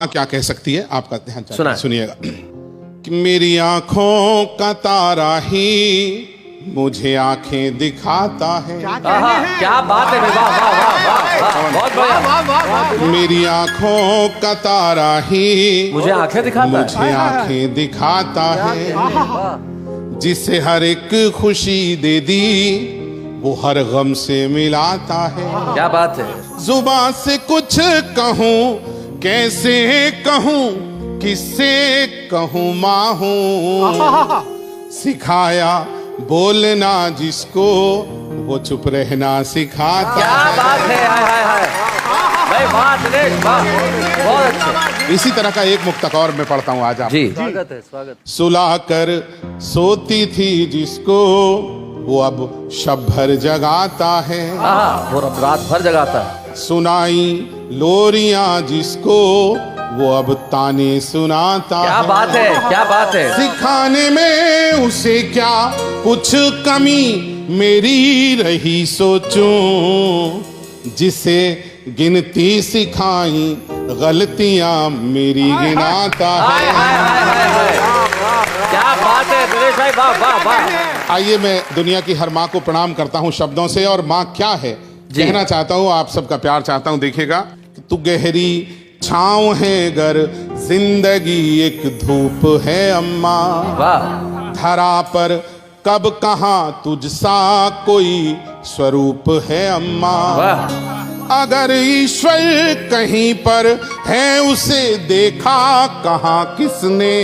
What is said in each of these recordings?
क्या कह सकती है आपका ध्यान सुना सुनिएगा कि मेरी आंखों का तारा ही मुझे आंखें दिखाता है। क्या बात है, वाह वाह वाह वाह वाह, बहुत बढ़िया। मेरी आंखों का तारा ही मुझे आंखें दिखाता है, मुझे आंखें दिखाता है। जिसे हर एक खुशी दे दी वो हर गम से मिलाता है। क्या बात है। जुबान से कुछ कहूँ कैसे कहूँ किससे कहूँ माँ हूँ। सिखाया बोलना जिसको वो चुप रहना सिखाता क्या बात है, हाय हाय हाय भाई, वाह दिनेश वाह, बहुत अच्छे। इसी तरह का एक मुक्तक और मैं पढ़ता हूँ आज आप जी स्वागत है, स्वागत। सुला कर सोती थी जिसको वो अब शब भर जगाता है। वो रात भर जगाता है। सुनाई लोरियां जिसको वो अब ताने सुनाता क्या है। बात है, क्या बात है। सिखाने में उसे क्या कुछ कमी मेरी रही सोचूं। जिसे गिनती सिखाई गलतियां मेरी गिनाता हाय है। हाय हाय हाय हाय, क्या बात है दिनेश भाई, वाह वाह वाह। आइए मैं दुनिया की हर माँ को प्रणाम करता हूँ शब्दों से, और माँ क्या है कहना चाहता हूँ, आप सबका प्यार चाहता हूँ। देखिएगा, तू गहरी छाँव है गर जिंदगी एक धूप है अम्मा। वाह। धरा पर कब कहाँ तुझसा कोई स्वरूप है अम्मा। वाह। अगर ईश्वर कहीं पर है उसे देखा कहाँ किसने।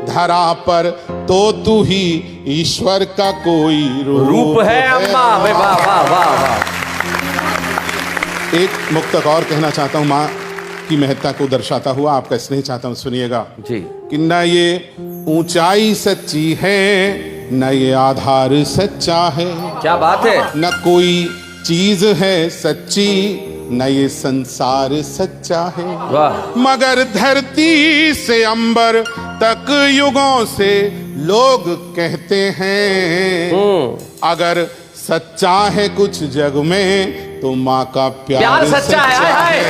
धरा पर तो तू ही ईश्वर का कोई रूप है अम्मा। वाह वाह वाह वाह। एक मुक्तक और कहना चाहता हूँ माँ की महत्ता को दर्शाता हुआ, आपका स्नेह चाहता हूँ, सुनिएगा जी। कि न ये ऊंचाई सच्ची है न ये आधार सच्चा है। क्या बात है। न कोई चीज है सच्ची न ये संसार सच्चा है। वाह। मगर धरती से अंबर तक युगों से लोग कहते हैं अगर सच्चा है कुछ जग में तो माँ का प्यार सच्चा है। हाय हाय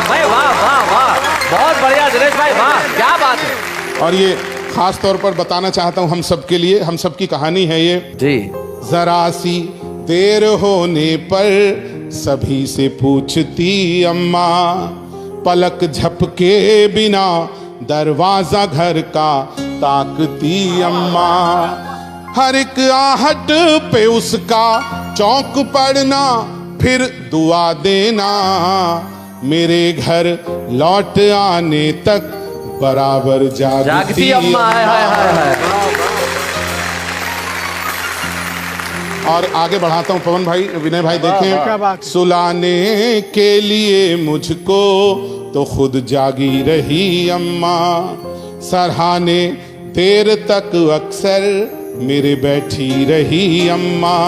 भाई, वाह वाह वाह, बहुत बढ़िया दिनेश भाई, वाह क्या बात है। और ये खास तौर पर बताना चाहता हूँ हम सबके लिए, हम सबकी कहानी है ये जी। जरा सी देर होने पर सभी से पूछती अम्मा। पलक झपके बिना दरवाजा घर का ताकती अम्मा। हर एक आहट पे उसका चौंक पड़ना फिर दुआ देना। मेरे घर लौट आने तक बराबर जागती अम्मा। हाय हाय हाय हाय। और आगे बढ़ाता हूँ पवन भाई, विनय भाई, देखें, सुलाने के लिए मुझको तो खुद जागी रही अम्मा। सराहने देर तक अक्सर मेरे बैठी रही अम्मा।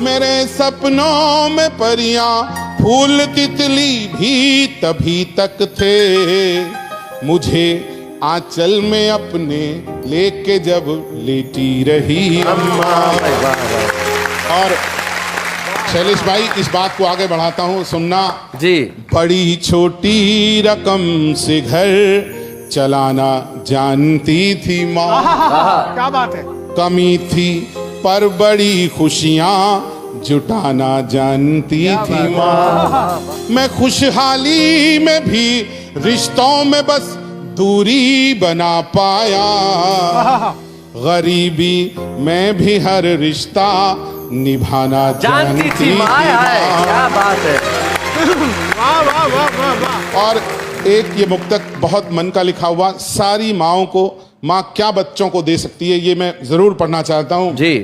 मेरे सपनों में परियां फूल तितली भी तभी तक थे। मुझे आंचल में अपने लेके जब लेटी रही अम्मा। और शैलेश भाई, इस बात को आगे बढ़ाता हूँ, सुनना जी। बड़ी छोटी रकम से घर चलाना जानती थी माँ। क्या बात है। कमी थी पर बड़ी खुशियाँ जुटाना जानती थी माँ। मैं खुशहाली में भी रिश्तों में बस दूरी बना पाया। गरीबी में भी हर रिश्ता निभाना जानती थी माँ। क्या बात है। वाह वाह वाह वाह वाह। और एक ये मुक्तक बहुत मन का लिखा हुआ, सारी माँओं को माँ क्या बच्चों को दे सकती है, ये मैं जरूर पढ़ना चाहता हूँ जी।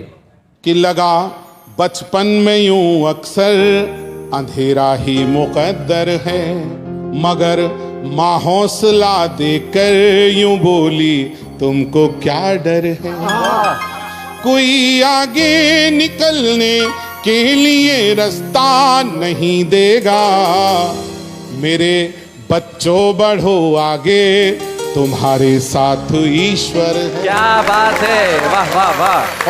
कि लगा बचपन में यूं अक्सर अंधेरा ही मुकद्दर है। मगर माँ हौसला देकर यूं बोली तुमको क्या डर है। कोई आगे निकलने के लिए रास्ता नहीं देगा। मेरे बच्चों बढ़ो आगे तुम्हारे साथ ईश्वर है। क्या बात है, वाह वाह वाह।